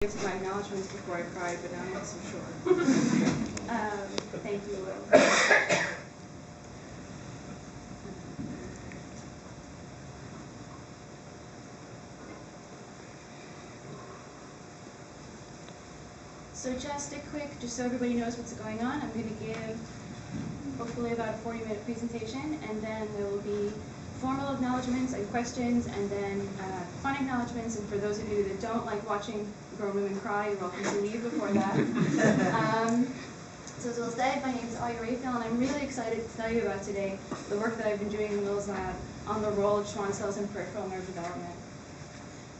To my acknowledgements before I cried, but now I'm not so sure. Thank you, Will. So just so everybody knows what's going on, I'm going to give hopefully about a 40-minute presentation, and then there will be formal acknowledgements and questions, and then fun acknowledgements. And for those of you that don't like watching grown women cry, you're welcome to leave before that. So as Will said, my name is Alya, Raphael, and I'm really excited to tell you about today the work that I've been doing in Will's lab on the role of Schwann cells in peripheral nerve development.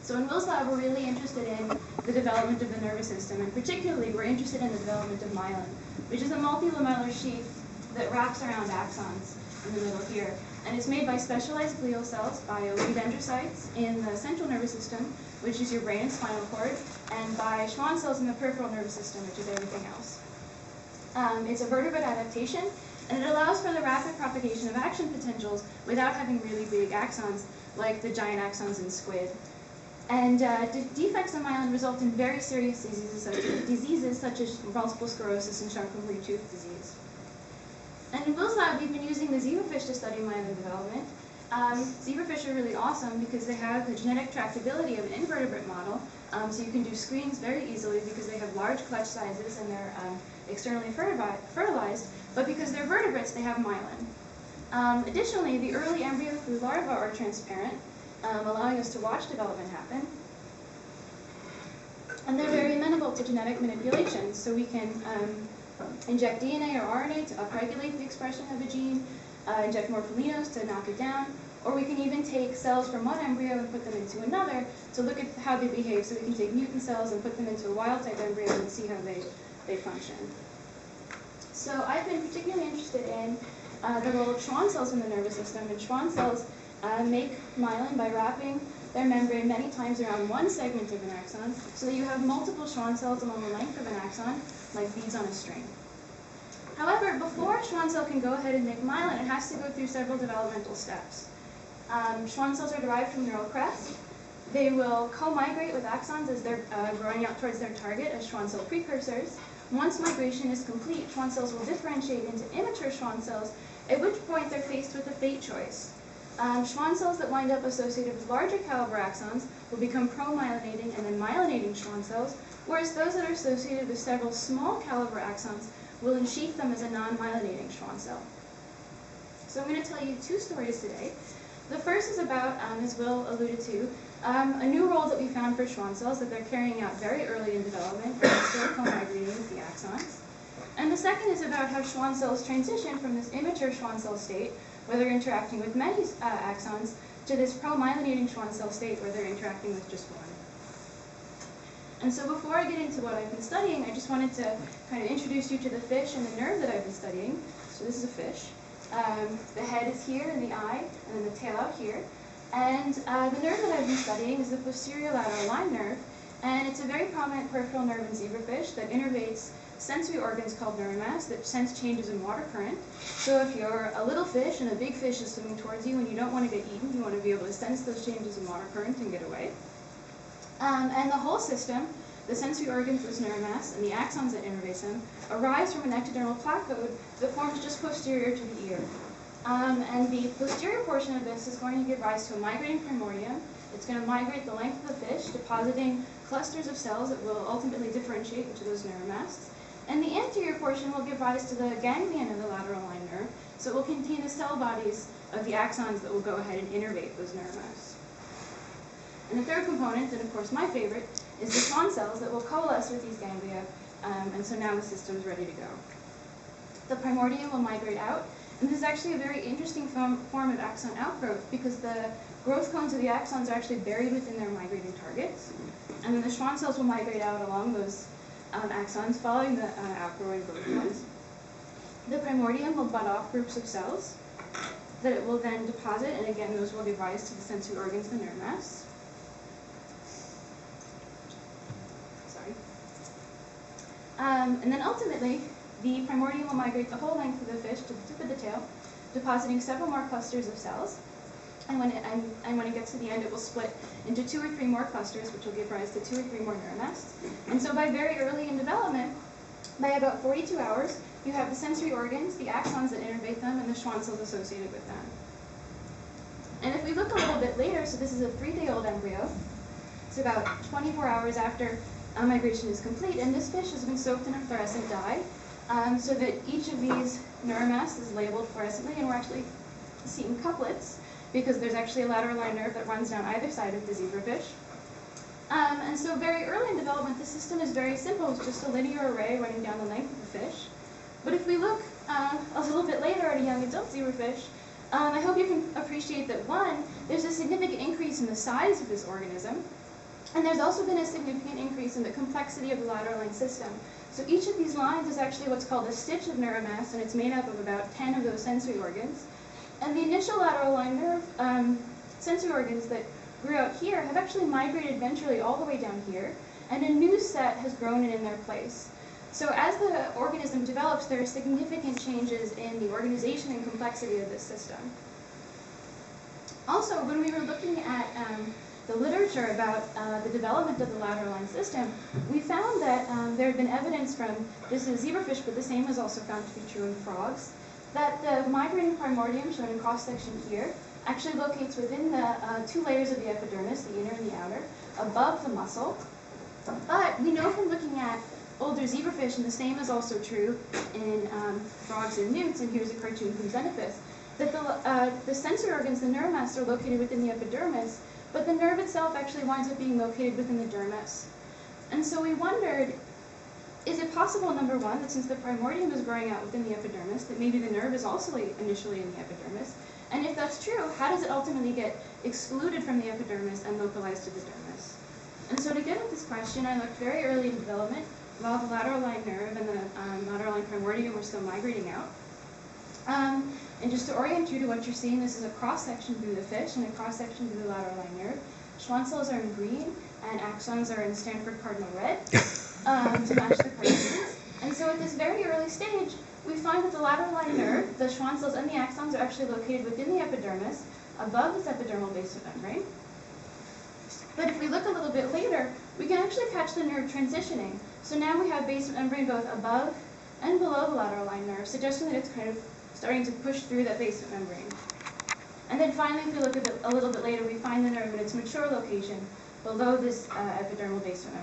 So in Will's lab, we're really interested in the development of the nervous system, and particularly we're interested in the development of myelin, which is a multilamellar sheath that wraps around axons in the middle here. And it's made by specialized glial cells, by oligodendrocytes in the central nervous system, which is your brain and spinal cord, and by Schwann cells in the peripheral nervous system, which is everything else. It's a vertebrate adaptation, and it allows for the rapid propagation of action potentials without having really big axons, like the giant axons in squid. And defects in myelin result in very serious diseases such as multiple sclerosis and Charcot-Marie tooth disease. And in Will's lab, we've been using the zebrafish to study myelin development. Zebrafish are really awesome because they have the genetic tractability of an invertebrate model, so you can do screens very easily because they have large clutch sizes and they're externally fertilized, but because they're vertebrates, they have myelin. Additionally, the early embryo through larvae are transparent, allowing us to watch development happen. And they're very amenable to genetic manipulation, so we can inject DNA or RNA to upregulate the expression of a gene, inject morpholinos to knock it down, or we can even take cells from one embryo and put them into another to look at how they behave. So we can take mutant cells and put them into a wild-type embryo and see how they function. So I've been particularly interested in the role of Schwann cells in the nervous system, and Schwann cells make myelin by wrapping their membrane many times around one segment of an axon, so that you have multiple Schwann cells along the length of an axon, like beads on a string. However, before a Schwann cell can go ahead and make myelin, it has to go through several developmental steps. Schwann cells are derived from neural crests. They will co-migrate with axons as they're growing out towards their target as Schwann cell precursors. Once migration is complete, Schwann cells will differentiate into immature Schwann cells, at which point they're faced with a fate choice. Schwann cells that wind up associated with larger caliber axons will become pro-myelinating and then myelinating Schwann cells, whereas those that are associated with several small caliber axons will ensheath them as a non-myelinating Schwann cell. So I'm going to tell you two stories today. The first is about, as Will alluded to, a new role that we found for Schwann cells that they're carrying out very early in development, and they're still co-migrating with the axons. And the second is about how Schwann cells transition from this immature Schwann cell state, where they're interacting with many axons, to this pro-myelinating Schwann cell state where they're interacting with just one. And so before I get into what I've been studying, I just wanted to kind of introduce you to the fish and the nerve that I've been studying. So this is a fish. The head is here in the eye, and then the tail out here. And the nerve that I've been studying is the posterior lateral line nerve, and it's a very prominent peripheral nerve in zebrafish that innervates sensory organs called neuromass that sense changes in water current. So if you're a little fish and a big fish is swimming towards you and you don't want to get eaten, you want to be able to sense those changes in water current and get away. And the whole system, the sensory organs, this neuromass, and the axons that innervate them, arise from an ectodermal placode that forms just posterior to the ear. And the posterior portion of this is going to give rise to a migrating primordium. It's going to migrate the length of the fish, depositing clusters of cells that will ultimately differentiate into those neuromasts. And the anterior portion will give rise to the ganglion of the lateral line nerve, so it will contain the cell bodies of the axons that will go ahead and innervate those neuromasts. And the third component, and of course my favorite, is the Schwann cells that will coalesce with these ganglia, and so now the system's ready to go. The primordium will migrate out, and this is actually a very interesting form of axon outgrowth because the growth cones of the axons are actually buried within their migrating targets, and then the Schwann cells will migrate out along those axons following the outgrowing growth cones. The primordium will bud off groups of cells that it will then deposit, and again those will give rise to the sensory organs, the neuromass. And then ultimately, the primordium will migrate the whole length of the fish to the tip of the tail, depositing several more clusters of cells. And when it gets to the end, it will split into 2 or 3 more clusters, which will give rise to 2 or 3 more neuromasts. And so by very early in development, by about 42 hours, you have the sensory organs, the axons that innervate them, and the Schwann cells associated with them. And if we look a little bit later, so this is a 3-day-old embryo. It's about 24 hours after migration is complete, and this fish has been soaked in a fluorescent dye, so that each of these neuromasts is labeled fluorescently, and we're actually seeing couplets, because there's actually a lateral line nerve that runs down either side of the zebrafish. And so very early in development, the system is very simple. It's just a linear array running down the length of the fish. But if we look a little bit later at a young adult zebrafish, I hope you can appreciate that, one, there's a significant increase in the size of this organism, and there's also been a significant increase in the complexity of the lateral line system. So each of these lines is actually what's called a stitch of neuromasts, and it's made up of about 10 of those sensory organs. And the initial lateral line nerve sensory organs that grew out here have actually migrated ventrally all the way down here, and a new set has grown in their place. So as the organism develops, there are significant changes in the organization and complexity of this system. Also, when we were looking at the literature about the development of the lateral line system, we found that there had been evidence from, this is zebrafish, but the same is also found to be true in frogs, that the migrating primordium, shown in cross-section here, actually locates within the 2 layers of the epidermis, the inner and the outer, above the muscle. But we know from looking at older zebrafish, and the same is also true in frogs and newts, and here's a cartoon from Xenophis, that the sensory organs, the neuromasts, are located within the epidermis, but the nerve itself actually winds up being located within the dermis. And so we wondered, is it possible, number one, that since the primordium is growing out within the epidermis, that maybe the nerve is also initially in the epidermis? And if that's true, how does it ultimately get excluded from the epidermis and localized to the dermis? And so to get at this question, I looked very early in development, while the lateral line nerve and the lateral line primordium were still migrating out. And just to orient you to what you're seeing, this is a cross-section through the fish and a cross-section through the lateral line nerve. Schwann cells are in green, and axons are in Stanford Cardinal red, to match the cartoons. And so at this very early stage, we find that the lateral line nerve, the Schwann cells, and the axons are actually located within the epidermis, above this epidermal basement membrane. But if we look a little bit later, we can actually catch the nerve transitioning. So now we have basement membrane both above and below the lateral line nerve, suggesting that it's kind of starting to push through that basement membrane. And then finally, if we look a little bit later, we find the nerve in its mature location below this epidermal basement membrane.